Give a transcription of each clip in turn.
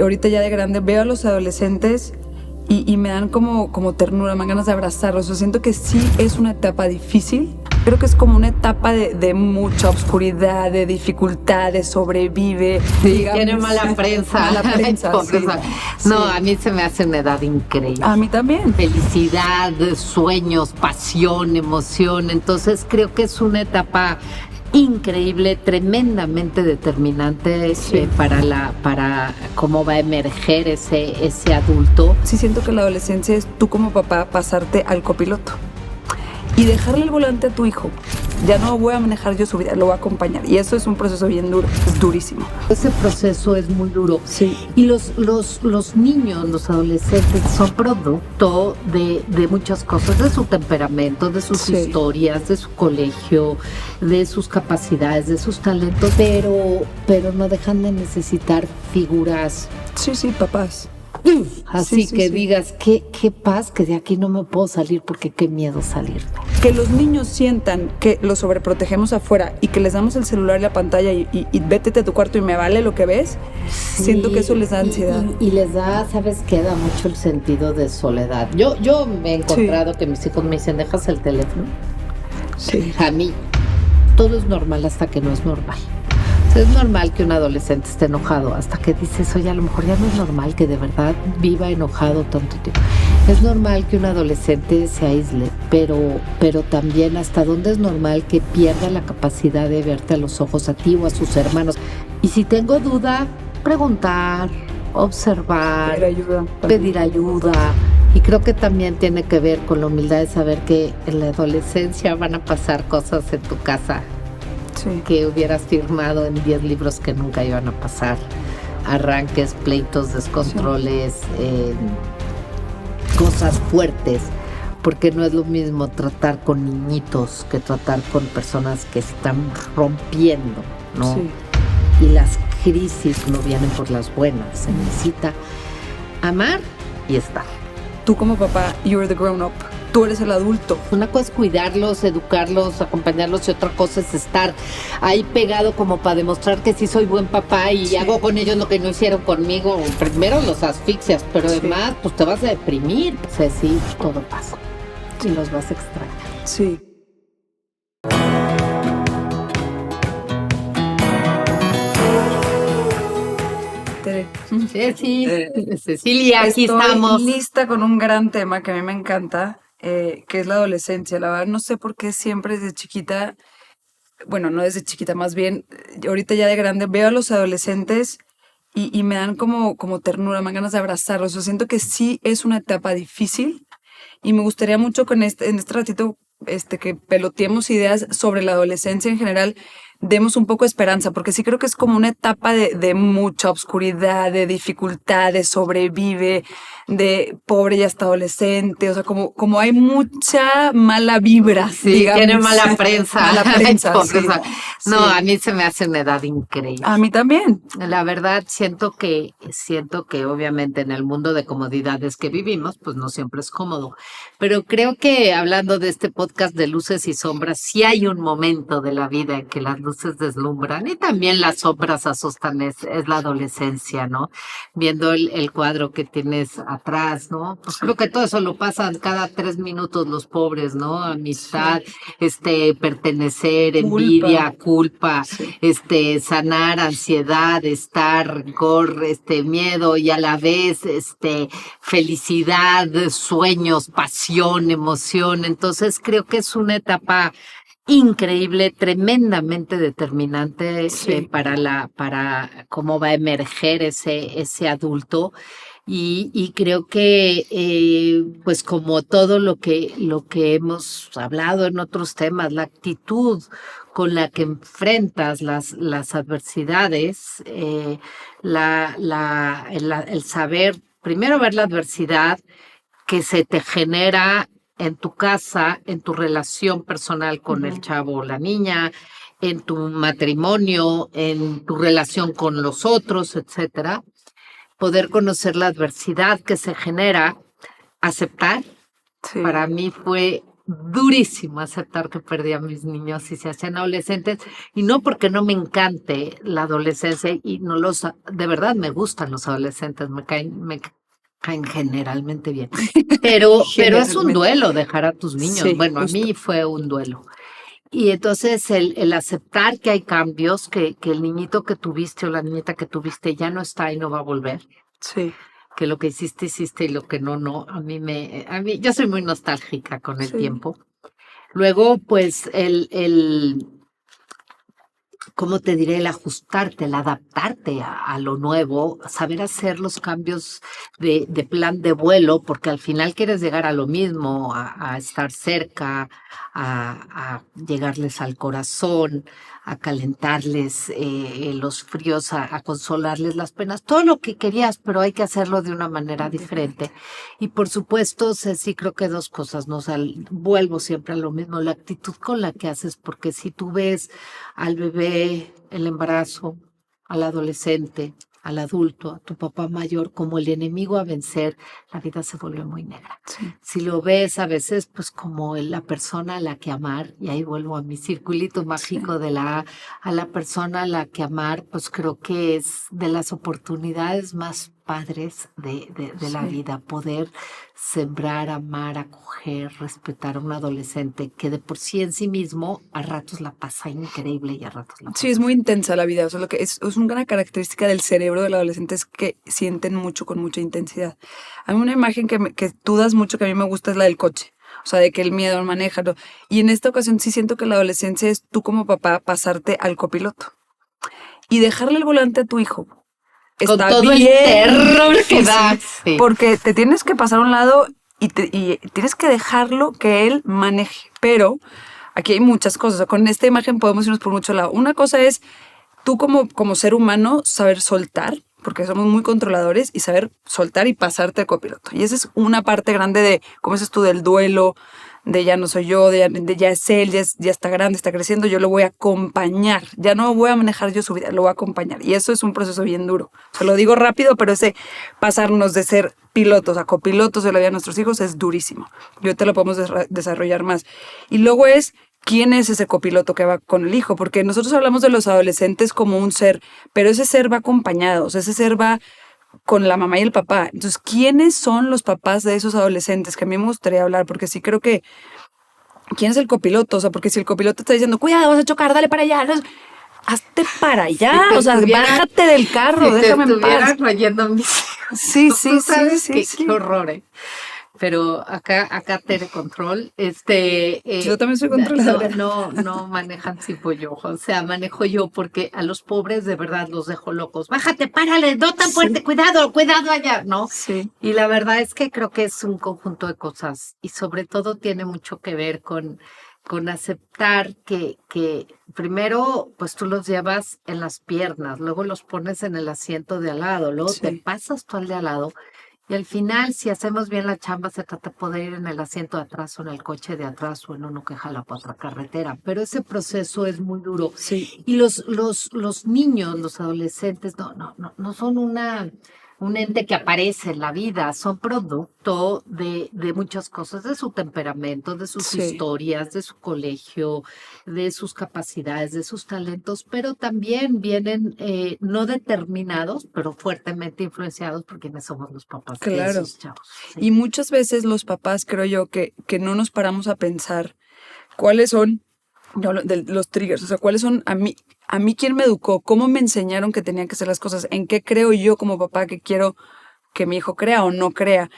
ahorita ya de grande veo a los adolescentes y me dan como ternura, me dan ganas de abrazarlos. O sea, siento que sí es una etapa difícil. Creo que es como una etapa de mucha oscuridad, de dificultad, de sobrevive. Sí, digamos, tiene mala prensa. Mala prensa, sí. No, Sí. a mí se me hace una edad increíble. A mí también. Felicidad, sueños, pasión, emoción. Entonces creo que es una etapa increíble, tremendamente determinante para cómo va a emerger ese adulto. Sí siento que la adolescencia es tú como papá pasarte al copiloto y dejarle el volante a tu hijo. Ya no voy a manejar yo su vida, lo voy a acompañar. Y eso es un proceso bien duro, es durísimo. Ese proceso es muy duro. Sí. Y los niños, los adolescentes, son producto de muchas cosas, de su temperamento, de sus historias, de su colegio, de sus capacidades, de sus talentos, pero no dejan de necesitar figuras. Sí, papás. Así que digas, qué paz, que de aquí no me puedo salir porque qué miedo salir. Que los niños sientan que los sobreprotegemos afuera y que les damos el celular y la pantalla y vétete a tu cuarto y me vale lo que ves, siento que eso les da ansiedad. Y les da, ¿sabes qué? Da mucho el sentido de soledad. Yo me he encontrado que mis hijos me dicen, ¿dejas el teléfono? Sí. A mí, todo es normal hasta que no es normal. Es normal que un adolescente esté enojado hasta que dices, oye, a lo mejor ya no es normal que de verdad viva enojado tanto tiempo. Es normal que un adolescente se aísle, pero también hasta dónde es normal que pierda la capacidad de verte a los ojos a ti o a sus hermanos. Y si tengo duda, preguntar, observar, pedir ayuda. Y creo que también tiene que ver con la humildad de saber que en la adolescencia van a pasar cosas en tu casa. Sí. Que hubieras firmado en 10 libros que nunca iban a pasar. Arranques, pleitos, descontroles, cosas fuertes, porque no es lo mismo tratar con niñitos que tratar con personas que están rompiendo, ¿no? Sí. Y las crisis no vienen por las buenas, se necesita amar y estar. Tú como papá, you're the grown up. Tú eres el adulto. Una cosa es cuidarlos, educarlos, acompañarlos y otra cosa es estar ahí pegado como para demostrar que sí soy buen papá y hago con ellos lo que no hicieron conmigo. Primero los asfixias, pero además pues te vas a deprimir. O sea, sí, todo pasa y los vas a extrañar. Sí. Cecilia, aquí estamos. Estoy lista con un gran tema que a mí me encanta. Que es la adolescencia. La verdad no sé por qué siempre desde chiquita, bueno, no desde chiquita, más bien ahorita ya de grande veo a los adolescentes y me dan como ternura, me dan ganas de abrazarlos. Yo siento que sí es una etapa difícil y me gustaría mucho en este ratito que peloteemos ideas sobre la adolescencia en general, demos un poco de esperanza, porque sí creo que es como una etapa de mucha oscuridad, de dificultad, de sobrevive, de pobre y hasta adolescente, o sea, como hay mucha mala vibra. Sí, digamos. Tiene mala prensa. Mala prensa, sí. No, sí. A mí se me hace una edad increíble. A mí también. La verdad, siento que obviamente en el mundo de comodidades que vivimos, pues no siempre es cómodo, pero creo que hablando de este podcast de luces y sombras, sí hay un momento de la vida en que las luces deslumbran y también las sombras asustan, es la adolescencia, ¿no? Viendo el cuadro que tienes atrás, ¿no? Pues creo que todo eso lo pasan cada 3 minutos los pobres, ¿no? Amistad, pertenecer, envidia, culpa, sanar, ansiedad, estar, rencor, miedo y a la vez, felicidad, sueños, pasión, emoción. Entonces creo que es una etapa increíble, tremendamente determinante para cómo va a emerger ese adulto. Y creo que pues como todo lo que hemos hablado en otros temas, la actitud con la que enfrentas las adversidades, el saber primero ver la adversidad que se te genera en tu casa, en tu relación personal con el chavo o la niña, en tu matrimonio, en tu relación con los otros, etcétera. Poder conocer la adversidad que se genera, aceptar. Sí. Para mí fue durísimo aceptar que perdí a mis niños y se hacían adolescentes, y no porque no me encante la adolescencia, y no de verdad me gustan los adolescentes, me caen generalmente bien, pero es un Generalmente. duelo dejar a tus niños. Sí, Bueno, a justo. mí fue un duelo. Y entonces el aceptar que hay cambios, que el niñito que tuviste o la niñita que tuviste ya no está y no va a volver, Sí, que lo que hiciste, hiciste y lo que no, no. Yo soy muy nostálgica con el sí, tiempo. Luego, pues, ¿cómo te diré? El ajustarte, el adaptarte a lo nuevo, saber hacer los cambios de plan de vuelo, porque al final quieres llegar a lo mismo, a estar cerca, a llegarles al corazón, a calentarles los fríos, a consolarles las penas, todo lo que querías, pero hay que hacerlo de una manera diferente. diferente. Y por supuesto, Ceci, creo que dos cosas, ¿no? O sea, vuelvo siempre a lo mismo, la actitud con la que haces, porque si tú ves al bebé, el embarazo, al adolescente, al adulto, a tu papá mayor, como el enemigo a vencer, la vida se vuelve muy negra. Sí, Si lo ves a veces, pues como la persona a la que amar, y ahí vuelvo a mi circulito sí. mágico de a la persona a la que amar, pues creo que es de las oportunidades más padres de la Sí. vida, poder sembrar, amar, acoger, respetar a un adolescente que de por sí en sí mismo a ratos la pasa increíble y a ratos la Sí, es pasa muy fatal. intensa la vida. O sea, lo que es una característica del cerebro del adolescente es que sienten mucho con mucha intensidad. A mí una imagen que tú das mucho, que a mí me gusta, es la del coche. O sea, de que el miedo al manejar. Y en esta ocasión sí siento que la adolescencia es tú como papá pasarte al copiloto y dejarle el volante a tu hijo. Con Está todo el bien terror que da. difícil Sí. porque te tienes que pasar a un lado y tienes que dejarlo que él maneje. Pero aquí hay muchas cosas. O sea, con esta imagen podemos irnos por mucho lado. Una cosa es tú como ser humano saber soltar, porque somos muy controladores, y saber soltar y pasarte al copiloto. Y esa es una parte grande de, como dices tú, del duelo, de ya no soy yo, de ya es él, ya está grande, está creciendo, yo lo voy a acompañar, ya no voy a manejar yo su vida, lo voy a acompañar. Y eso es un proceso bien duro. Se lo digo rápido, pero ese pasarnos de ser pilotos a copilotos de la vida de nuestros hijos es durísimo. Y ahorita lo podemos desarrollar más. Y luego es quién es ese copiloto que va con el hijo, porque nosotros hablamos de los adolescentes como un ser, pero ese ser va acompañado, o sea, ese ser va con la mamá y el papá. Entonces, ¿quiénes son los papás de esos adolescentes? Que a mí me gustaría hablar, porque sí creo que, ¿quién es el copiloto? O sea, porque si el copiloto está diciendo, cuidado, vas a chocar, dale para allá, no, hazte para allá, Si te o sea, estuviera, bájate del carro, si te déjame en paz. estuvieran rayando mis Sí, hijos, tú sí, sí, sabes sí, qué sí. horror, ¿eh? Pero acá tiene control, Yo también soy no, controladora. no manejan tipo yo, o sea, manejo yo porque a los pobres de verdad los dejo locos. Bájate, párale, no tan fuerte, Sí, cuidado, cuidado allá, ¿no? sí, Y la verdad es que creo que es un conjunto de cosas y sobre todo tiene mucho que ver con aceptar que primero, pues tú los llevas en las piernas, luego los pones en el asiento de al lado, luego te sí, pasas tú al de al lado y al final, si hacemos bien la chamba, se trata de poder ir en el asiento de atrás o en el coche de atrás o en uno que jala para otra carretera. Pero ese proceso es muy duro. sí. Y los niños, los adolescentes, no son un ente que aparece en la vida, son producto de muchas cosas, de su temperamento, de sus Sí, historias, de su colegio, de sus capacidades, de sus talentos, pero también vienen no determinados, pero fuertemente influenciados por quienes somos los papás de claro. esos chavos. Y Sí. muchas veces los papás, creo yo, que no nos paramos a pensar cuáles son yo hablo de los triggers, o sea, cuáles son a mí quién me educó, cómo me enseñaron que tenían que hacer las cosas, en qué creo yo como papá que quiero que mi hijo crea o no crea,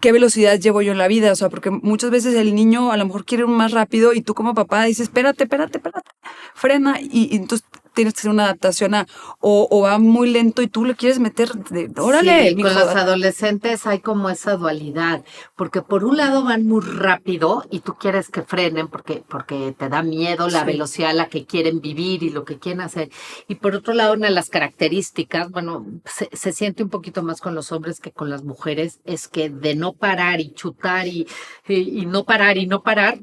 qué velocidad llevo yo en la vida, o sea, porque muchas veces el niño a lo mejor quiere ir más rápido y tú como papá dices, espérate, frena y entonces tienes que hacer una adaptación o va muy lento y tú le quieres meter órale, Sí, con mijo. los adolescentes hay como esa dualidad, porque por un lado van muy rápido y tú quieres que frenen porque te da miedo la Sí, velocidad a la que quieren vivir y lo que quieren hacer. Y por otro lado, una de las características, bueno, se siente un poquito más con los hombres que con las mujeres, es que de no parar y chutar y no parar y no parar,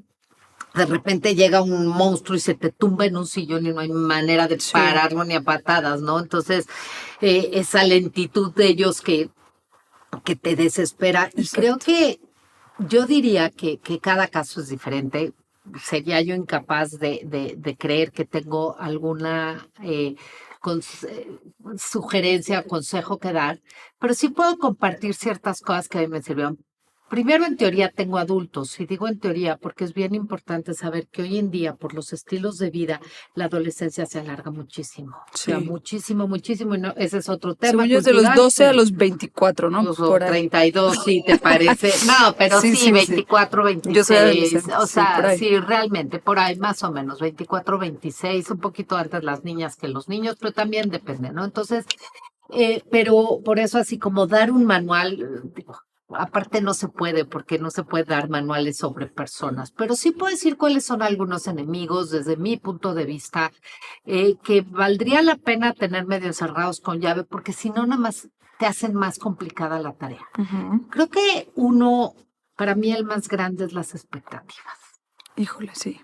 de repente llega un monstruo y se te tumba en un sillón y no hay manera de sí, pararlo ni a patadas, ¿no? Entonces, esa lentitud de ellos que te desespera. Y creo exacto. que Yo diría que cada caso es diferente. Sería yo incapaz de creer que tengo alguna sugerencia, consejo que dar, pero sí puedo compartir ciertas cosas que a mí me sirvieron. Primero, en teoría, tengo adultos, y digo en teoría porque es bien importante saber que hoy en día, por los estilos de vida, la adolescencia se alarga muchísimo. O sea, Sí. muchísimo, muchísimo, y no, ese es otro tema Según yo es de los cultural, 12 a pero los 24, ¿no? o Por ahí. 32, sí, ¿te parece? No, pero Sí, sí, sí, sí. 24, Yo soy 26, adolescente, o sí, por sea, ahí. sí, realmente, por ahí más o menos, 24, 26, un poquito antes las niñas que los niños, pero también depende, ¿no? Entonces, pero por eso así como dar un manual, digo, aparte no se puede, porque no se puede dar manuales sobre personas, pero sí puedo decir cuáles son algunos enemigos desde mi punto de vista, que valdría la pena tener medio cerrados con llave, porque si no, nada más te hacen más complicada la tarea. Ujú. Creo que uno, para mí el más grande es las expectativas. Híjole, sí.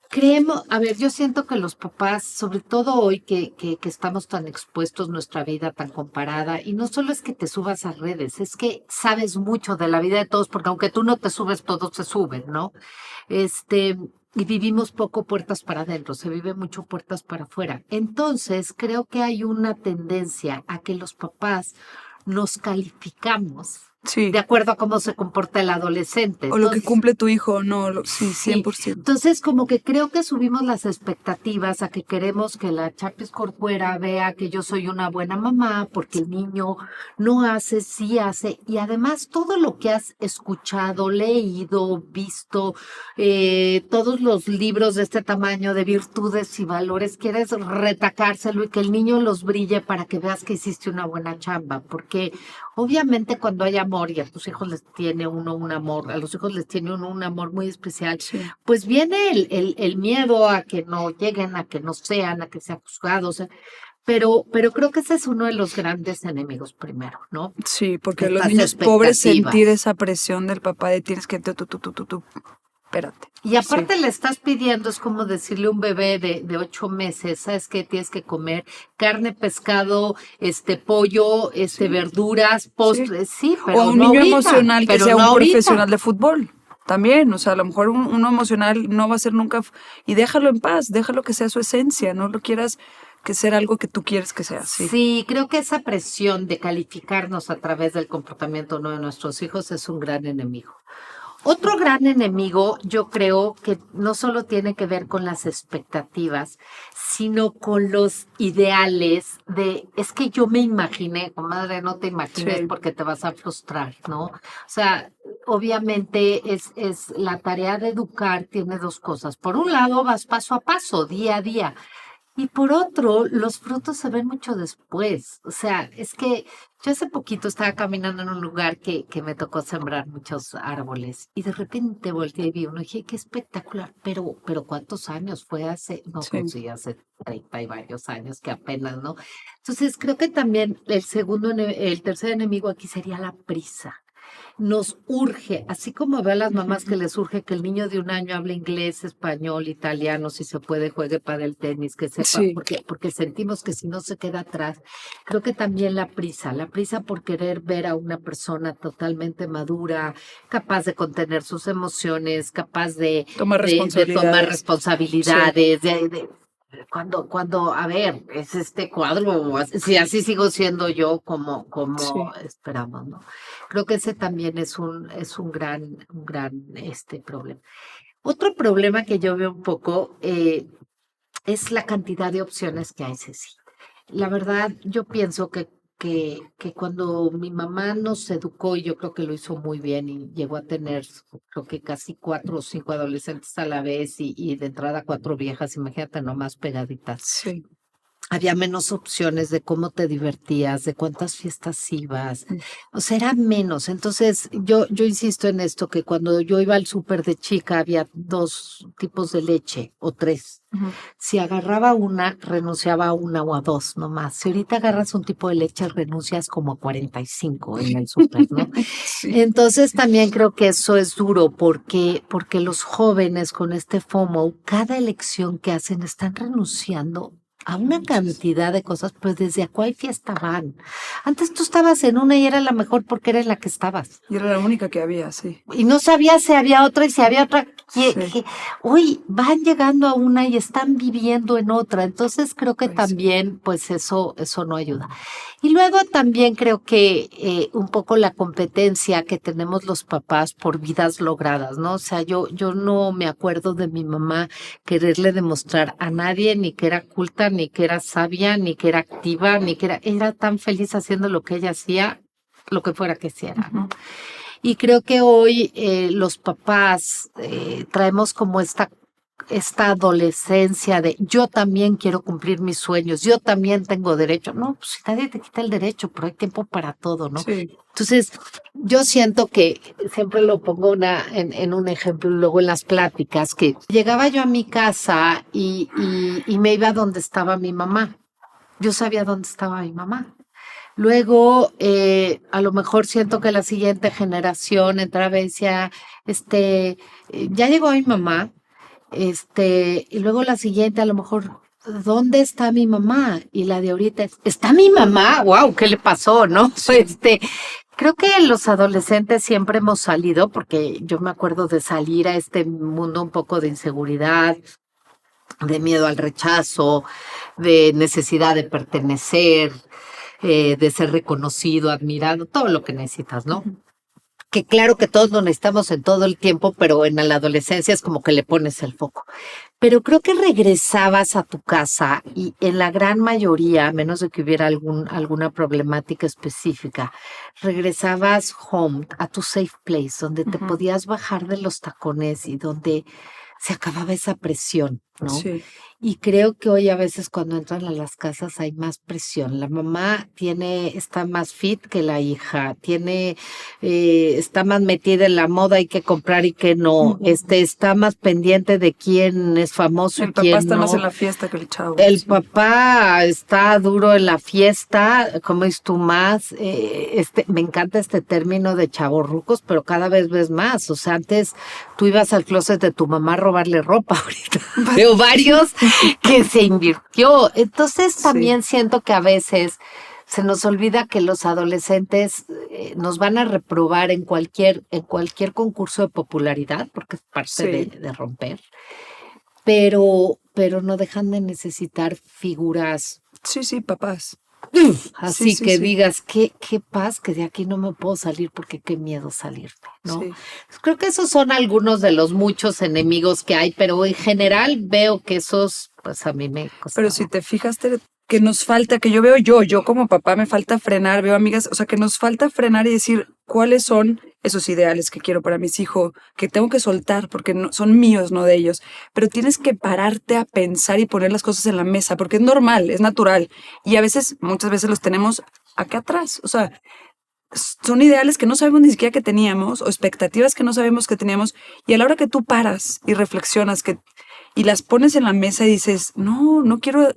Creemos, a ver, yo siento que los papás, sobre todo hoy que estamos tan expuestos, nuestra vida tan comparada, y no solo es que te subas a redes, es que sabes mucho de la vida de todos, porque aunque tú no te subes, todos se suben, ¿no? Este, y vivimos poco puertas para adentro, se vive mucho puertas para afuera. Entonces, creo que hay una tendencia a que los papás nos calificamos de Sí. acuerdo a cómo se comporta el adolescente. O lo que Entonces, cumple tu hijo, no, sí, sí, 100%. entonces como que creo que subimos las expectativas a que queremos que la Chapis Corcuera vea que yo soy una buena mamá porque el niño no hace, sí hace, y además todo lo que has escuchado, leído, visto, todos los libros de este tamaño de virtudes y valores, quieres retacárselo y que el niño los brille para que veas que hiciste una buena chamba, porque obviamente cuando hay amor y a tus hijos les tiene uno un amor, a los hijos les tiene uno un amor muy especial, Sí. pues viene el miedo a que no lleguen, a que no sean, a que sean juzgados, pero creo que ese es uno de los grandes enemigos primero, ¿no? Sí, porque los Estas niños pobres sentir expectativas. esa presión del papá de tienes que tú, espérate. Y Sí, aparte le estás pidiendo, es como decirle a un bebé de 8 meses, ¿sabes qué? Tienes que comer carne, pescado, pollo, sí, verduras, sí. postres, sí, O a pero un no niño ahorita, emocional que pero sea no un ahorita. profesional de fútbol. También, o sea, a lo mejor uno emocional no va a ser nunca, y déjalo en paz, déjalo que sea su esencia, no lo quieras que sea algo que tú quieres que sea, sí. Sí, creo que esa presión de calificarnos a través del comportamiento ¿no? de nuestros hijos es un gran enemigo. Otro gran enemigo, yo creo que no solo tiene que ver con las expectativas, sino con los ideales de, es que yo me imaginé, comadre, no te imagines Sí. porque te vas a frustrar, ¿no? O sea, obviamente es la tarea de educar tiene dos cosas. Por un lado, vas paso a paso, día a día. Y por otro, los frutos se ven mucho después. O sea, es que yo hace poquito estaba caminando en un lugar que me tocó sembrar muchos árboles y de repente volteé y vi uno y dije, qué espectacular, pero ¿cuántos años fue hace? No, Sí. pues sí, hace 30 y varios años que apenas, ¿no? Entonces creo que también el tercer enemigo aquí sería la prisa. Nos urge, así como veo a las mamás que Ujú. les urge que el niño de 1 año hable inglés, español, italiano, si se puede, juegue para el tenis, que sepa, Sí. porque sentimos que si no se queda atrás. Creo que también la prisa por querer ver a una persona totalmente madura, capaz de contener sus emociones, capaz Tomar de tomar responsabilidades. Sí. responsabilidades, cuando, a ver, es este cuadro, si así sigo siendo yo como Sí. esperamos, ¿no? Creo que ese también es un gran problema. Otro problema que yo veo un poco es la cantidad de opciones que hay, Ceci. La verdad, yo pienso que cuando mi mamá nos educó, y yo creo que lo hizo muy bien y llegó a tener, creo que casi 4 o 5 adolescentes a la vez y de entrada 4 viejas, imagínate nomás pegaditas. Sí. Había menos opciones de cómo te divertías, de cuántas fiestas ibas, Mm. o sea, era menos. Entonces, yo insisto en esto, que cuando yo iba al súper de chica había 2 tipos de leche o 3. Ujú. Si agarraba una, renunciaba a una o a dos nomás. Si ahorita agarras un tipo de leche, renuncias como a 45 en el súper, ¿no? Sí. Entonces también creo que eso es duro porque los jóvenes con este FOMO, cada elección que hacen están renunciando a una cantidad de cosas, pero ¿desde a cuál fiesta van? Antes tú estabas en una y era la mejor porque era en la que estabas. Y era la única que había, sí. Y no sabías si había otra y si había otra. Sí. Hoy van llegando a una y están viviendo en otra. Entonces creo que Pues sí. también, pues eso no ayuda. Y luego también creo que un poco la competencia que tenemos los papás por vidas logradas, ¿no? O sea, yo no me acuerdo de mi mamá quererle demostrar a nadie ni que era culta, ni que era sabia, ni que era activa, ni que era tan feliz haciendo lo que ella hacía, lo que fuera que hiciera, ¿no? Y creo que hoy los papás traemos como esta adolescencia de yo también quiero cumplir mis sueños, yo también tengo derecho. No, pues nadie te quita el derecho, pero hay tiempo para todo, ¿no? Sí. Entonces, yo siento que siempre lo pongo en un ejemplo, luego en las pláticas, que llegaba yo a mi casa y me iba donde estaba mi mamá. Yo sabía dónde estaba mi mamá. Luego, a lo mejor siento que la siguiente generación entraba y decía, ya llegó mi mamá, y luego la siguiente, a lo mejor, ¿dónde está mi mamá? Y la de ahorita ¿está mi mamá? ¡Wow! ¿Qué le pasó? ¿No? Creo que los adolescentes siempre hemos salido, porque yo me acuerdo de salir a este mundo un poco de inseguridad, de miedo al rechazo, de necesidad de pertenecer, de ser reconocido, admirado, todo lo que necesitas, ¿no? Que claro que todos lo necesitamos en todo el tiempo, pero en la adolescencia es como que le pones el foco. Pero creo que regresabas a tu casa y en la gran mayoría, a menos de que hubiera alguna problemática específica, regresabas home, a tu safe place, donde te podías bajar de los tacones y donde se acababa esa presión, ¿no? Sí. Y creo que hoy a veces cuando entran a las casas hay más presión. La mamá está más fit que la hija, está más metida en la moda, hay que comprar y que no, está más pendiente de quién es famoso y quién no. El papá está más en la fiesta que el chavo. El sí. papá está duro en la fiesta, como es tú más, me encanta este término de chavorrucos, pero cada vez ves más. O sea, antes tú ibas al closet de tu mamá a robarle ropa, ahorita veo varios que se invirtió. Entonces también siento que a veces se nos olvida que los adolescentes nos van a reprobar en cualquier concurso de popularidad, porque es parte de romper. Pero no dejan de necesitar figuras. Sí, papás. Así que digas, qué paz, que de aquí no me puedo salir porque qué miedo salirme, ¿no? Sí. Creo que esos son algunos de los muchos enemigos que hay, pero en general veo que esos, pues a mí me costaba. Pero si te fijas, Tere, que nos falta, que yo veo yo como papá me falta frenar, veo amigas, o sea, que nos falta frenar y decir cuáles son esos ideales que quiero para mis hijos, que tengo que soltar porque no, son míos, no de ellos. Pero tienes que pararte a pensar y poner las cosas en la mesa, porque es normal, es natural. Y a veces, muchas veces los tenemos acá atrás. O sea, son ideales que no sabemos ni siquiera que teníamos, o expectativas que no sabemos que teníamos. Y a la hora que tú paras y reflexionas y las pones en la mesa y dices, no quiero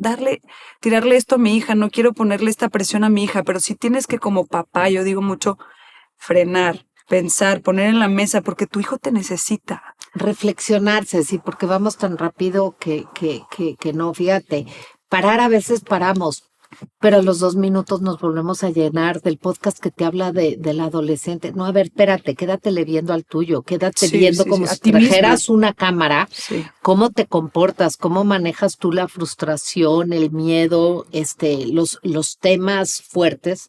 tirarle esto a mi hija, no quiero ponerle esta presión a mi hija, pero sí tienes que como papá, yo digo mucho, frenar, pensar, poner en la mesa, porque tu hijo te necesita. Reflexionarse, sí, porque vamos tan rápido que no, fíjate, parar a veces paramos, pero a los 2 minutos nos volvemos a llenar del podcast que te habla del adolescente. No, a ver, espérate, quédatele viendo al tuyo, quédate viendo como si trajeras una cámara, cómo te comportas, cómo manejas tú la frustración, el miedo, los temas fuertes.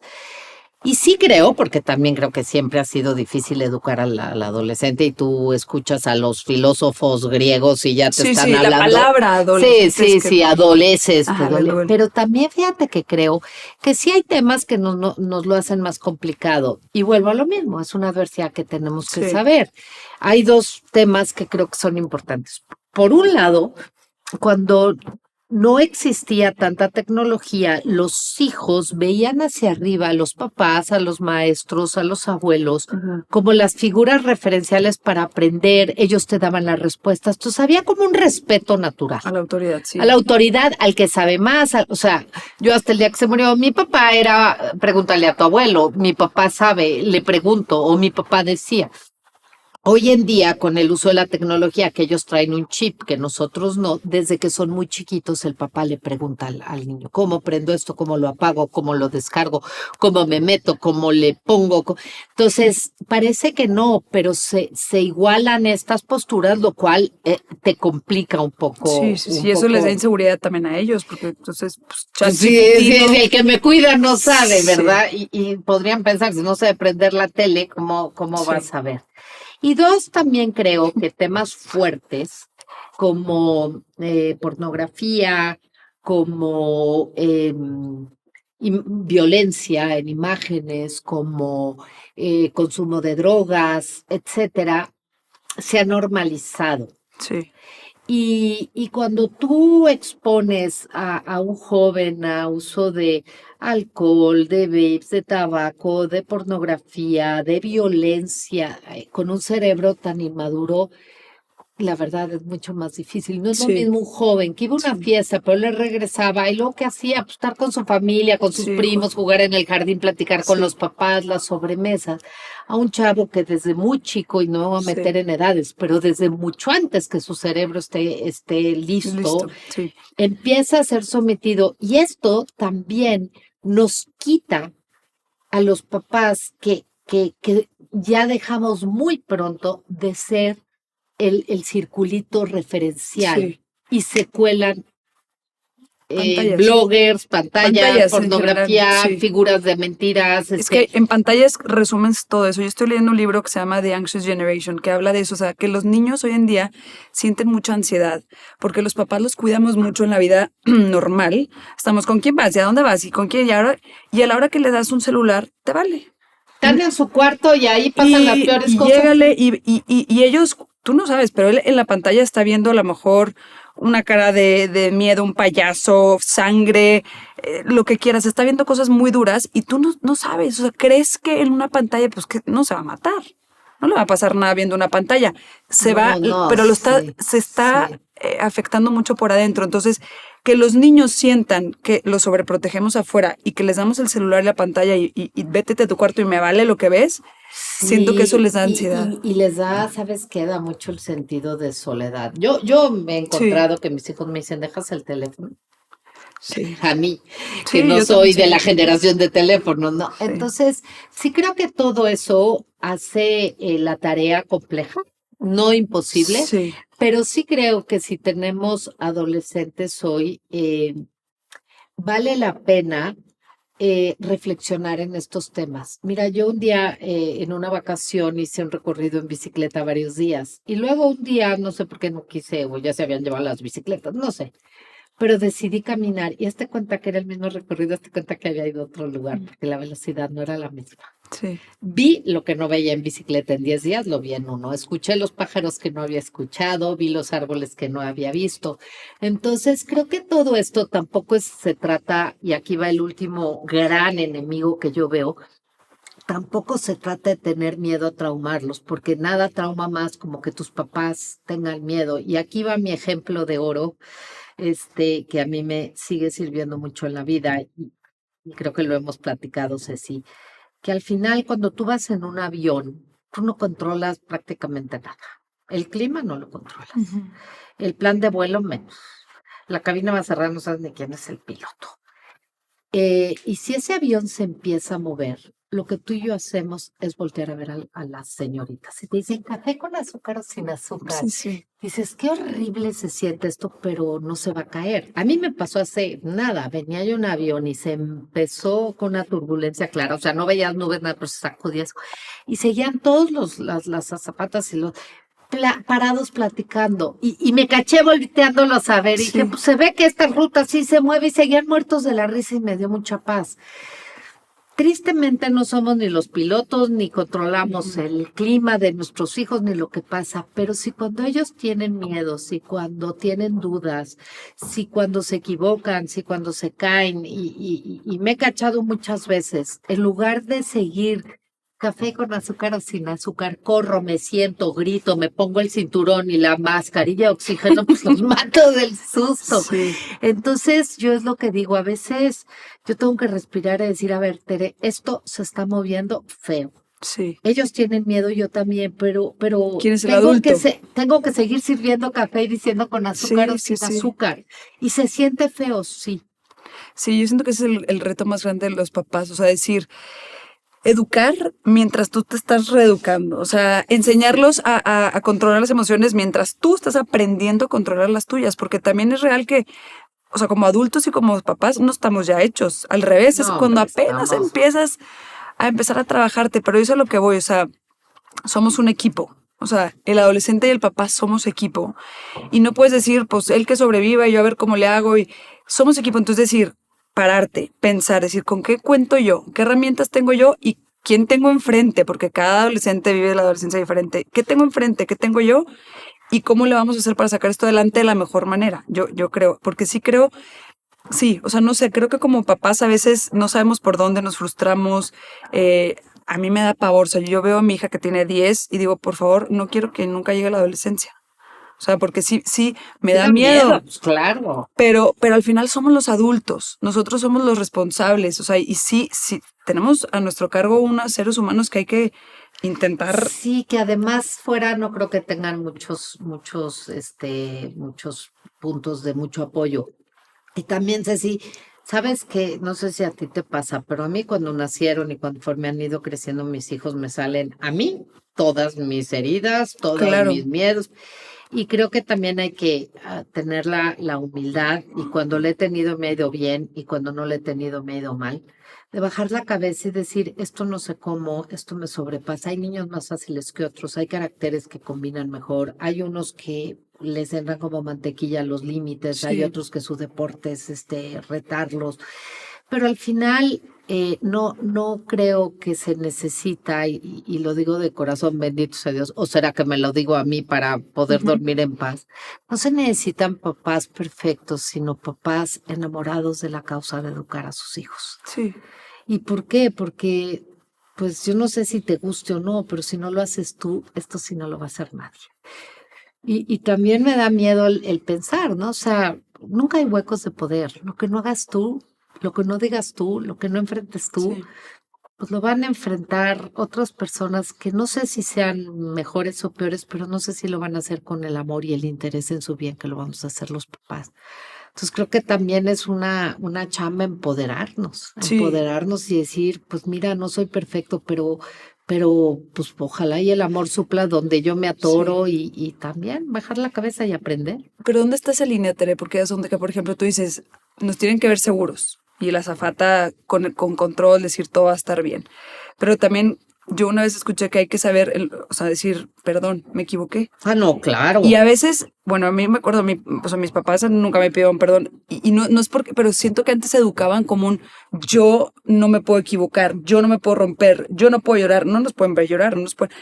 Y sí creo, porque también creo que siempre ha sido difícil educar al adolescente y tú escuchas a los filósofos griegos y ya te están hablando. La palabra adolescente. Sí, adoleces. Duele. Pero también fíjate que creo que sí hay temas que nos lo hacen más complicado. Y vuelvo a lo mismo, es una adversidad que tenemos que saber. Hay 2 temas que creo que son importantes. Por un lado, cuando no existía tanta tecnología, los hijos veían hacia arriba a los papás, a los maestros, a los abuelos, como las figuras referenciales para aprender. Ellos te daban las respuestas. Entonces había como un respeto natural. A la autoridad, sí. A la autoridad, al que sabe más. O sea, yo hasta el día que se murió, mi papá era, pregúntale a tu abuelo, mi papá sabe, le pregunto, o mi papá decía. Hoy en día, con el uso de la tecnología, que ellos traen un chip que nosotros no, desde que son muy chiquitos, el papá le pregunta al niño, ¿cómo prendo esto? ¿Cómo lo apago? ¿Cómo lo descargo? ¿Cómo me meto? ¿Cómo le pongo? Entonces, parece que no, pero se igualan estas posturas, lo cual te complica un poco. Sí, eso les da inseguridad también a ellos, porque entonces, pues, Sí, el que me cuida no sabe, ¿verdad? Sí. Y podrían pensar, si no sabe prender la tele, ¿cómo vas a ver? Y dos, también creo que temas fuertes como pornografía, como violencia en imágenes, como consumo de drogas, etcétera, se ha normalizado. Sí. Y cuando tú expones a un joven a uso de alcohol, de vapes, de tabaco, de pornografía, de violencia, con un cerebro tan inmaduro, la verdad es mucho más difícil. No es lo mismo un joven que iba a una fiesta, pero le regresaba y lo que hacía, pues, estar con su familia, con sus primos, jugar en el jardín, platicar con los papás, las sobremesas, a un chavo que desde muy chico, y no me voy a meter en edades, pero desde mucho antes que su cerebro esté listo, empieza a ser sometido. Y esto también nos quita a los papás que ya dejamos muy pronto de ser el circulito referencial y se cuelan bloggers, pantallas, pornografía, general, figuras de mentiras. Es que en pantallas resumen todo eso. Yo estoy leyendo un libro que se llama The Anxious Generation, que habla de eso, o sea, que los niños hoy en día sienten mucha ansiedad, porque los papás los cuidamos mucho en la vida normal. Estamos con quién vas y a dónde vas y con quién, y a la hora que le das un celular, te vale. Están en su cuarto y ahí pasan las peores cosas. Llégale, y ellos, tú no sabes, pero él en la pantalla está viendo a lo mejor una cara de miedo, un payaso, sangre, lo que quieras. Está viendo cosas muy duras y tú no sabes. O sea, crees que en una pantalla, pues que no se va a matar. No le va a pasar nada viendo una pantalla. Pero se está afectando mucho por adentro. Entonces, que los niños sientan que los sobreprotegemos afuera y que les damos el celular y la pantalla y vete a tu cuarto y me vale lo que ves, siento que eso les da ansiedad. Y les da, ¿sabes qué? Da mucho el sentido de soledad. Yo me he encontrado que mis hijos me dicen, ¿dejas el teléfono? Sí. A mí, que no soy de la generación de teléfono, ¿no? Sí. Entonces, sí creo que todo eso hace la tarea compleja, no imposible, pero sí creo que si tenemos adolescentes hoy, vale la pena reflexionar en estos temas. Mira, yo un día en una vacación hice un recorrido en bicicleta varios días y luego un día, no sé por qué no quise, o ya se habían llevado las bicicletas, no sé, pero decidí caminar y hazte cuenta que era el mismo recorrido, hazte cuenta que había ido a otro lugar porque la velocidad no era la misma. Sí. Vi lo que no veía en bicicleta en 10 días, lo vi en uno. Escuché los pájaros que no había escuchado, vi los árboles que no había visto. Entonces, creo que todo esto tampoco se trata, y aquí va el último gran enemigo que yo veo, tampoco se trata de tener miedo a traumarlos, porque nada trauma más como que tus papás tengan miedo. Y aquí va mi ejemplo de oro, que a mí me sigue sirviendo mucho en la vida, y creo que lo hemos platicado, Ceci, que al final cuando tú vas en un avión, tú no controlas prácticamente nada. El clima no lo controlas. El plan de vuelo menos. La cabina va a cerrar, no sabes ni quién es el piloto. Y si ese avión se empieza a mover, lo que tú y yo hacemos es voltear a ver a las señoritas. Y te dicen, ¿café con azúcar o sin azúcar? Sí. Dices, qué horrible se siente esto, pero no se va a caer. A mí me pasó hace nada, venía yo en un avión y se empezó con una turbulencia clara, o sea, no veías nubes, nada, pero se sacudías. Y seguían todos las azafatas y los parados platicando. Y me caché volteándolos a ver y dije, pues se ve que esta ruta sí se mueve y seguían muertos de la risa y me dio mucha paz. Tristemente no somos ni los pilotos, ni controlamos el clima de nuestros hijos, ni lo que pasa, pero si cuando ellos tienen miedo, si cuando tienen dudas, si cuando se equivocan, si cuando se caen, y me he cachado muchas veces, en lugar de seguir café con azúcar o sin azúcar, corro, me siento, grito, me pongo el cinturón y la mascarilla de oxígeno, pues los mato del susto. Sí. Entonces, yo es lo que digo, a veces yo tengo que respirar y decir, a ver, Tere, esto se está moviendo feo. Sí. Ellos tienen miedo, yo también, pero ¿Quién es el tengo que, adulto? tengo que seguir sirviendo café y diciendo con azúcar o Sí, sí, sin sí. azúcar. Y se siente feo, sí. Sí, yo siento que ese es el reto más grande de los papás, o sea, decir, educar mientras tú te estás reeducando, o sea, enseñarlos a controlar las emociones mientras tú estás aprendiendo a controlar las tuyas, porque también es real que, o sea, como adultos y como papás no estamos ya hechos, al revés, es No, cuando hombre, apenas estamos. empiezas a empezar a trabajarte, pero eso es a lo que voy, o sea, somos un equipo. O sea, el adolescente y el papá somos equipo. Y no puedes decir, pues él que sobreviva y yo a ver cómo le hago. Y somos equipo. Entonces decir, pararte, pensar, decir, ¿con qué cuento yo? ¿Qué herramientas tengo yo? ¿Y quién tengo enfrente? Porque cada adolescente vive la adolescencia diferente. ¿Qué tengo enfrente? ¿Qué tengo yo? ¿Y cómo le vamos a hacer para sacar esto adelante de la mejor manera? Yo creo, porque sí creo, sí, o sea, no sé, creo que como papás a veces no sabemos por dónde nos frustramos. A mí me da pavor, o sea, yo veo a mi hija que tiene 10 y digo, por favor, no quiero que nunca llegue a la adolescencia. O sea, porque sí, sí, me Sí da da miedo, miedo, pues claro. pero al final somos los adultos, nosotros somos los responsables, o sea, y sí, sí, tenemos a nuestro cargo unos seres humanos que hay que intentar, Sí, que además fuera no creo que tengan muchos puntos de mucho apoyo. Y también, Ceci, sabes que, no sé si a ti te pasa, pero a mí cuando nacieron y conforme han ido creciendo mis hijos, me salen a mí todas mis heridas, todos mis claro, miedos. Y creo que también hay que tener la humildad y cuando le he tenido me ha ido bien y cuando no le he tenido me ha ido mal, de bajar la cabeza y decir, esto no sé cómo, esto me sobrepasa. Hay niños más fáciles que otros, hay caracteres que combinan mejor, hay unos que les entran como mantequilla los límites, hay sí, otros que su deporte es retarlos, pero al final no creo que se necesita, y lo digo de corazón, bendito sea Dios, o será que me lo digo a mí para poder ujú, dormir en paz. No se necesitan papás perfectos, sino papás enamorados de la causa de educar a sus hijos. sí, ¿Y por qué? Porque, pues yo no sé si te guste o no, pero si no lo haces tú, esto sí no lo va a hacer nadie. Y también me da miedo el pensar, ¿no? O sea, nunca hay huecos de poder. Lo que no hagas tú, lo que no digas tú, lo que no enfrentes tú, sí. pues lo van a enfrentar otras personas que no sé si sean mejores o peores, pero no sé si lo van a hacer con el amor y el interés en su bien que lo vamos a hacer los papás. Entonces creo que también es una chamba Sí, empoderarnos y decir, pues mira, no soy perfecto, pero pues ojalá y el amor supla donde yo me sí. atoro y también bajar la cabeza y aprender. Pero ¿dónde está esa línea, Tere? Porque es donde que, por ejemplo, tú dices, nos tienen que ver seguros y la azafata con control, decir todo va a estar bien. Pero también yo una vez escuché que hay que saber, o sea, decir, perdón, me equivoqué. Ah, no, Y claro. a veces, bueno, a mí me acuerdo, o sea, mis papás nunca me pidieron perdón. Y no, no es porque, pero siento que antes se educaban como un yo no me puedo equivocar, yo no me puedo romper, yo no puedo llorar. No nos pueden ver llorar, no nos pueden.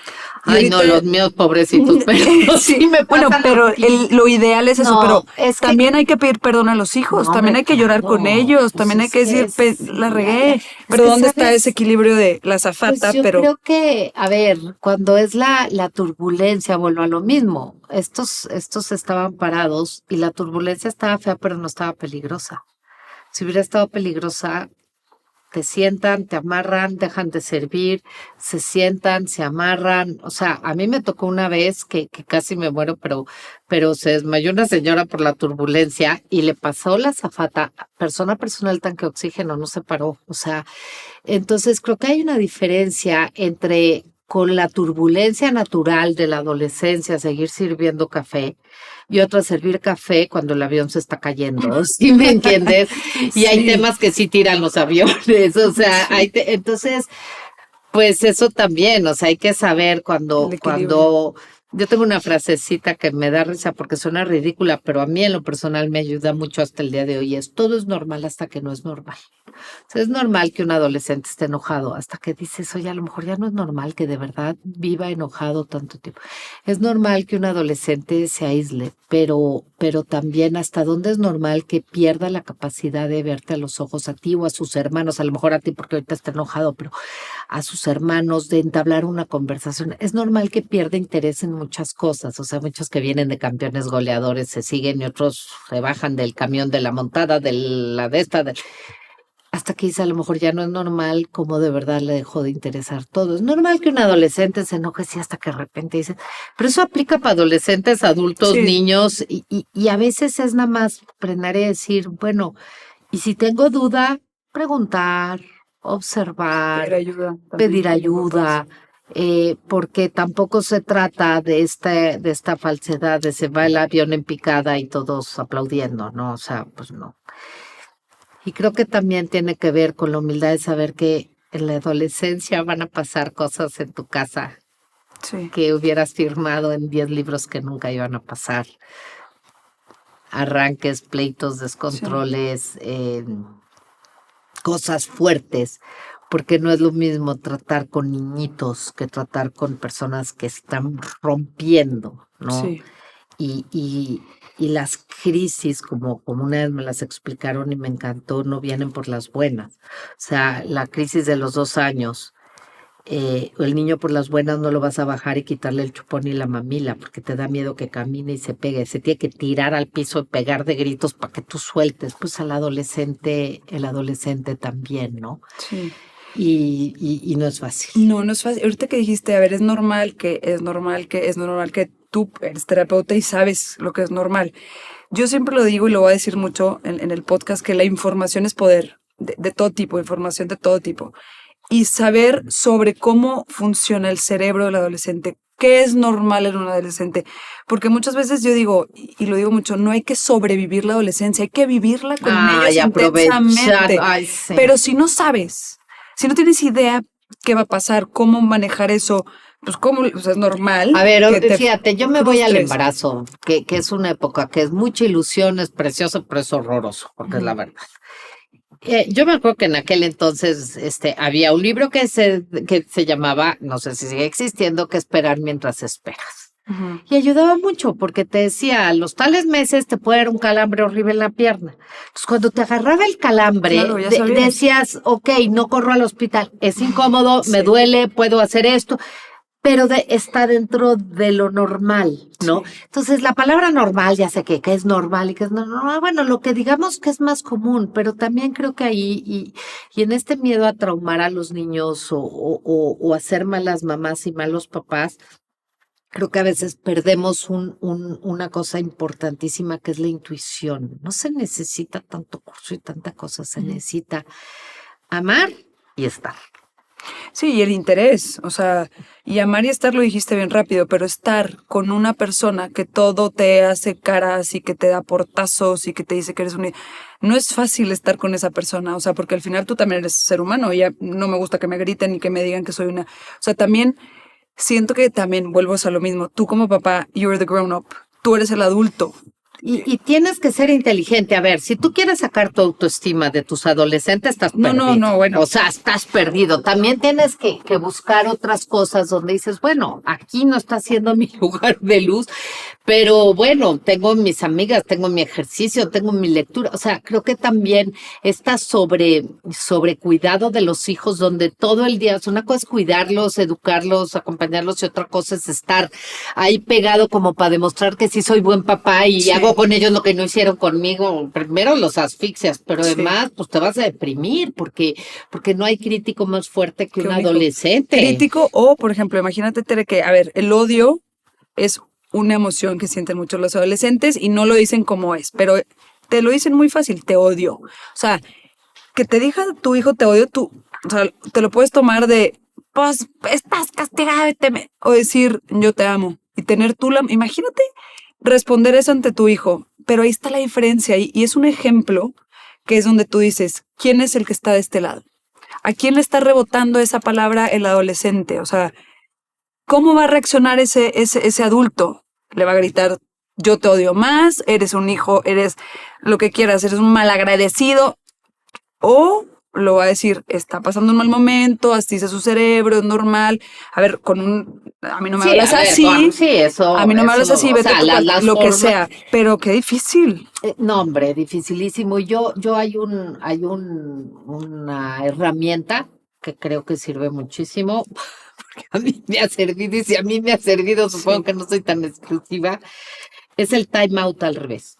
Y Ay, no, ahorita, los míos pobrecitos, pero sí, sí me bueno, pasa lo pero mismo. lo ideal es eso, No, pero es que, también hay que pedir perdón a los hijos, no, también hombre, hay que llorar con claro, ellos, pues también hay es que que decir, sí, la regué. es Pero que ¿dónde está ese sabes, equilibrio de la pues azafata? yo Pero creo que, a ver, cuando es la turbulencia, vuelvo a lo mismo. Estos estaban parados y la turbulencia estaba fea, pero no estaba peligrosa. Si hubiera estado peligrosa, te sientan, te amarran, dejan de servir, se sientan, se amarran. O sea, a mí me tocó una vez que casi me muero, pero se desmayó una señora por la turbulencia y le pasó la azafata, persona el tanque de oxígeno, no se paró. O sea, entonces creo que hay una diferencia entre con la turbulencia natural de la adolescencia seguir sirviendo café y otra servir café cuando el avión se está cayendo, ¿sí me entiendes? Y hay sí, temas que sí tiran los aviones, o sea, sí, entonces pues eso también, o sea, hay que saber el equilibrio. yo tengo una frasecita que me da risa porque suena ridícula, pero a mí en lo personal me ayuda mucho hasta el día de hoy, es todo es normal hasta que no es normal. O sea, es normal que un adolescente esté enojado hasta que dices, oye, a lo mejor ya no es normal que de verdad viva enojado tanto tiempo. Es normal que un adolescente se aísle, pero también hasta dónde es normal que pierda la capacidad de verte a los ojos a ti o a sus hermanos, a lo mejor a ti porque ahorita está enojado, pero a sus hermanos, de entablar una conversación. Es normal que pierda interés en muchas cosas, o sea, muchos que vienen de campeones goleadores se siguen y otros se bajan del camión de la montada, de la de esta, hasta que dice a lo mejor ya no es normal, como de verdad le dejó de interesar todo. Es normal que un adolescente se enoje, sí, hasta que de repente dice, pero eso aplica para adolescentes, adultos, Sí. niños, y a veces es nada más frenar y decir, bueno, y si tengo duda, preguntar, observar, Pedir ayuda. también pedir como ayuda, papás. porque tampoco se trata de esta falsedad de se va el avión en picada y todos aplaudiendo, ¿no? O sea, pues no. Y creo que también tiene que ver con la humildad de saber que en la adolescencia van a pasar cosas en tu casa Sí, que hubieras firmado en 10 libros que nunca iban a pasar. Arranques, pleitos, sí, descontroles, cosas fuertes, porque no es lo mismo tratar con niñitos que tratar con personas que están rompiendo, ¿no? sí. Y las crisis, como una vez me las explicaron y me encantó, no vienen por las buenas. O sea, la crisis de los 2 años, el niño por las buenas no lo vas a bajar y quitarle el chupón y la mamila, porque te da miedo que camine y se pegue. Se tiene que tirar al piso y pegar de gritos para que tú sueltes. Pues al adolescente, el adolescente también, ¿no? Sí. Y no es fácil. No, no es fácil. Ahorita que dijiste, a ver, es normal que tú eres terapeuta y sabes lo que es normal. Yo siempre lo digo y lo voy a decir mucho en el podcast, que la información es poder, de todo tipo, información de todo tipo. Y saber sobre cómo funciona el cerebro del adolescente, qué es normal en un adolescente. Porque muchas veces yo digo, y lo digo mucho, no hay que sobrevivir la adolescencia, hay que vivirla con ellos Ay, aprovechar. intensamente. Ay, sí. Pero si no sabes, si no tienes idea qué va a pasar, cómo manejar eso, pues cómo, o sea, es normal A ver, que te fíjate, yo me voy al frustres. embarazo, que es una época que es mucha ilusión, es precioso, pero es horroroso, porque es la verdad. Yo me acuerdo que en aquel entonces había un libro que se llamaba, no sé si sigue existiendo, que esperar mientras esperas. Ujú. Y ayudaba mucho porque te decía, a los tales meses te puede dar un calambre horrible en la pierna. Entonces, cuando te agarraba el calambre, Claro, ya sabías. decías, ok, no corro al hospital, es incómodo, me Sí. duele, puedo hacer esto, pero está dentro de lo normal, ¿no? Sí. Entonces, la palabra normal, ya sé que es normal y que es no normal, bueno, lo que digamos que es más común, pero también creo que ahí, y en este miedo a traumar a los niños o hacer malas mamás y malos papás, creo que a veces perdemos una cosa importantísima que es la intuición. No se necesita tanto curso y tanta cosa, se necesita amar y estar. Sí, y el interés, o sea, y amar y estar lo dijiste bien rápido, pero estar con una persona que todo te hace caras y que te da portazos y que te dice que eres un... No es fácil estar con esa persona, o sea, porque al final tú también eres ser humano y ya no me gusta que me griten ni que me digan que soy una... O sea, también siento que también vuelvo a lo mismo. Tú como papá, you're the grown up, tú eres el adulto. Y tienes que ser inteligente. A ver, si tú quieres sacar tu autoestima de tus adolescentes, estás No, perdido. no, bueno. O sea, estás perdido. También tienes que buscar otras cosas donde dices, bueno, aquí no está siendo mi lugar de luz, pero bueno, tengo mis amigas, tengo mi ejercicio, tengo mi lectura. O sea, creo que también está sobre cuidado de los hijos, donde todo el día, una cosa es cuidarlos, educarlos, acompañarlos, y otra cosa es estar ahí pegado como para demostrar que sí soy buen papá y Sí. hago con ellos lo que no hicieron conmigo. Primero los asfixias, pero Sí. además pues te vas a deprimir porque no hay crítico más fuerte que un un hijo. adolescente. Crítico o, por ejemplo, imagínate, Tere, que, a ver, el odio es una emoción que sienten mucho los adolescentes y no lo dicen como es, pero te lo dicen muy fácil, te odio. O sea, que te diga tu hijo te odio, tú, o sea, te lo puedes tomar de, pues, estás castigado, o decir, yo te amo. Y tener tú la, imagínate responder eso ante tu hijo, pero ahí está la diferencia y es un ejemplo que es donde tú dices, ¿quién es el que está de este lado? ¿A quién le está rebotando esa palabra el adolescente? O sea, ¿cómo va a reaccionar ese adulto? Le va a gritar, yo te odio más, eres un hijo, eres lo que quieras, eres un malagradecido. O lo va a decir, está pasando un mal momento, así es su cerebro, es normal. A ver, a mí no me Sí, hablas a ver, así, sí, eso, a mí no me hablas así, o vete sea, tú las lo que formas. sea. Pero qué difícil. No, hombre, dificilísimo. Yo una herramienta que creo que sirve muchísimo, porque a mí me ha servido, y si a mí me ha servido, supongo Sí. que no soy tan exclusiva, es el time out al revés.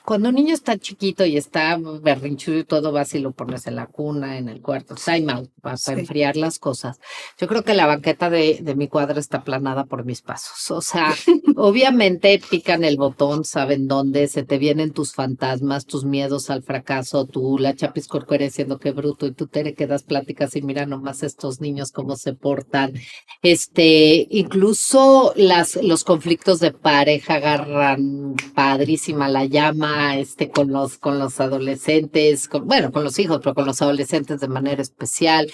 Cuando un niño está chiquito y está berrinchudo y todo, vas y lo pones en la cuna, en el cuarto, time out, para Sí. enfriar las cosas. Yo creo que la banqueta de mi cuadra está aplanada por mis pasos. O sea, obviamente pican el botón, saben dónde, se te vienen tus fantasmas, tus miedos al fracaso, tú, la Chapis Corcuera diciendo qué bruto, y tú te quedas pláticas y mira nomás estos niños cómo se portan. Incluso los conflictos de pareja agarran padrísima la llama, con los adolescentes, bueno, con los hijos, pero con los adolescentes de manera especial.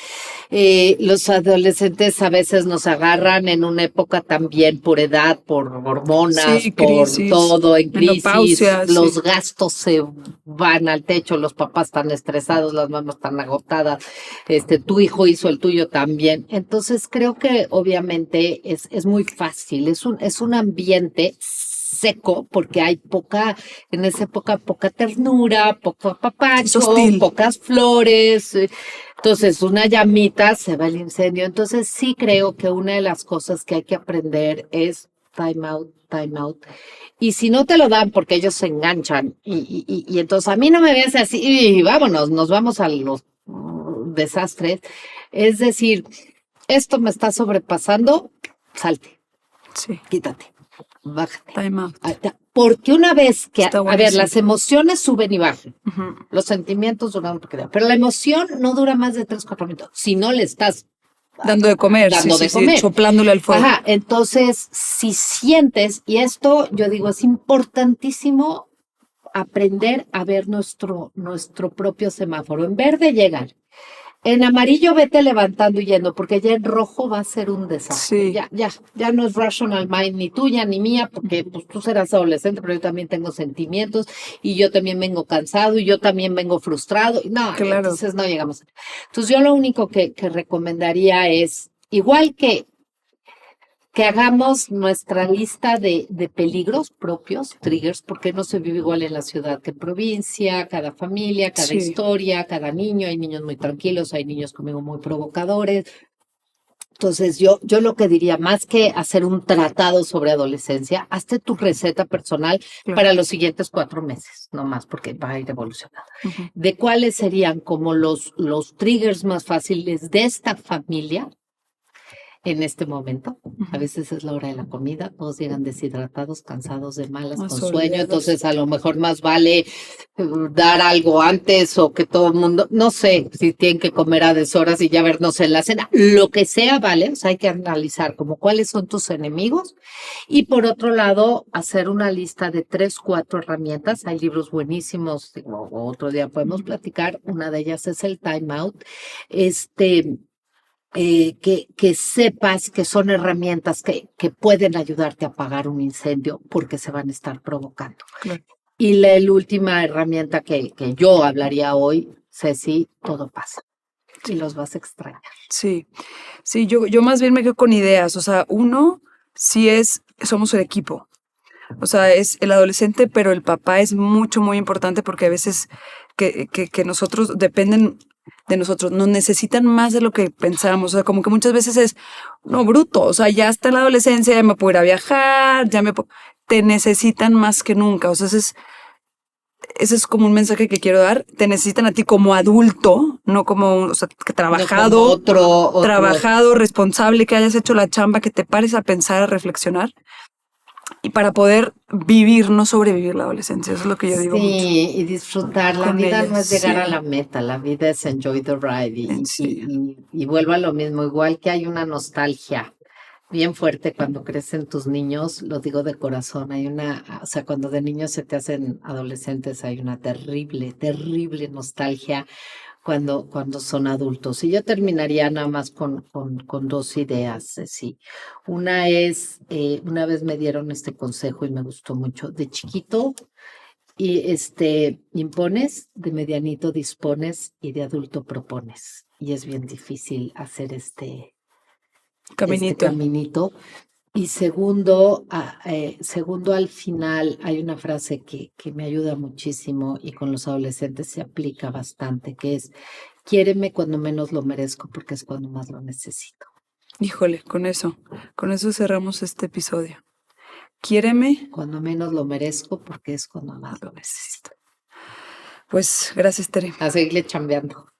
Los adolescentes a veces nos agarran en una época también por edad, por hormonas, Sí, por crisis, todo en crisis, menopausia, los sí. gastos se van al techo, los papás están estresados, las mamás están agotadas, tu hijo hizo el tuyo también. Entonces creo que obviamente es muy fácil, es un ambiente seco porque hay en esa época poca ternura, poco Es apapacho, hostil. pocas flores. Entonces, una llamita se va el incendio. Entonces, sí creo que una de las cosas que hay que aprender es time out, time out. Y si no te lo dan porque ellos se enganchan y entonces a mí no me ves así y vámonos, nos vamos a los desastres. Es decir, esto me está sobrepasando, salte, Sí. quítate, bájate. Time out. Porque una vez que, Está a ver, buenísimo. las emociones suben y bajan, Ujú. los sentimientos duran un poquito, pero la emoción no dura más de 3, 4 minutos. Si no le estás Dando de comer, sí, dando sí, de sí, comer. soplándole al fuego. Ajá, entonces, si sientes, y esto yo digo, es importantísimo aprender a ver nuestro propio semáforo. En verde llegan. En amarillo vete levantando y yendo, porque ya en rojo va a ser un desastre. Sí. Ya no es rational mind ni tuya ni mía, porque pues tú serás adolescente, pero yo también tengo sentimientos y yo también vengo cansado y yo también vengo frustrado. No, Claro. entonces no llegamos. Entonces yo lo único que recomendaría es, igual que hagamos nuestra lista de peligros propios, triggers, porque no se vive igual en la ciudad que en provincia, cada familia, cada Sí. historia, cada niño, hay niños muy tranquilos, hay niños conmigo muy provocadores. Entonces yo lo que diría, más que hacer un tratado sobre adolescencia, hazte tu receta personal Claro. para los siguientes 4 meses, no más, porque va a ir evolucionando. Ujú. De cuáles serían como los triggers más fáciles de esta familia en este momento. A veces es la hora de la comida, todos llegan deshidratados, cansados, de malas, con sueño, Asoleados. entonces a lo mejor más vale dar algo antes o que todo el mundo, no sé, si tienen que comer a deshoras y ya vernos en la cena, lo que sea, vale, o sea, hay que analizar como cuáles son tus enemigos y por otro lado, hacer una lista de 3, 4 herramientas, hay libros buenísimos, o otro día podemos platicar, una de ellas es el Time Out, que sepas que son herramientas que pueden ayudarte a apagar un incendio porque se van a estar provocando. Claro. Y la última herramienta que yo hablaría hoy, Ceci, todo pasa. Y los vas a extrañar. Sí, sí, yo más bien me quedo con ideas. O sea, uno, sí somos el equipo. O sea, es el adolescente, pero el papá es mucho, muy importante porque a veces que nosotros dependen de nosotros, nos necesitan más de lo que pensamos. O sea, como que muchas veces es, no, bruto, o sea, ya está en la adolescencia, ya me puedo ir a viajar, te necesitan más que nunca. O sea, ese es como un mensaje que quiero dar. Te necesitan a ti como adulto, no como, o sea, que trabajado, No como otro. trabajado, responsable, que hayas hecho la chamba, que te pares a pensar, a reflexionar. Y para poder vivir, no sobrevivir la adolescencia, eso es lo que yo digo mucho. Sí, y disfrutar. La Con vida ellas, no es llegar sí. a la meta, la vida es enjoy the ride. Sí. Y vuelvo a lo mismo, igual que hay una nostalgia bien fuerte cuando crecen tus niños, lo digo de corazón, o sea, cuando de niños se te hacen adolescentes, hay una terrible, terrible nostalgia cuando son adultos. Y yo terminaría nada más con 2 ideas, sí. Una es, una vez me dieron este consejo y me gustó mucho, de chiquito, y impones, de medianito dispones y de adulto propones. Y es bien difícil hacer este caminito. Y segundo, al final hay una frase que me ayuda muchísimo y con los adolescentes se aplica bastante, que es, quiéreme cuando menos lo merezco porque es cuando más lo necesito. Híjole, con eso cerramos este episodio. quiéreme Cuando menos lo merezco, porque es cuando más lo lo necesito. necesito. Pues gracias, Tere. A seguirle chambeando.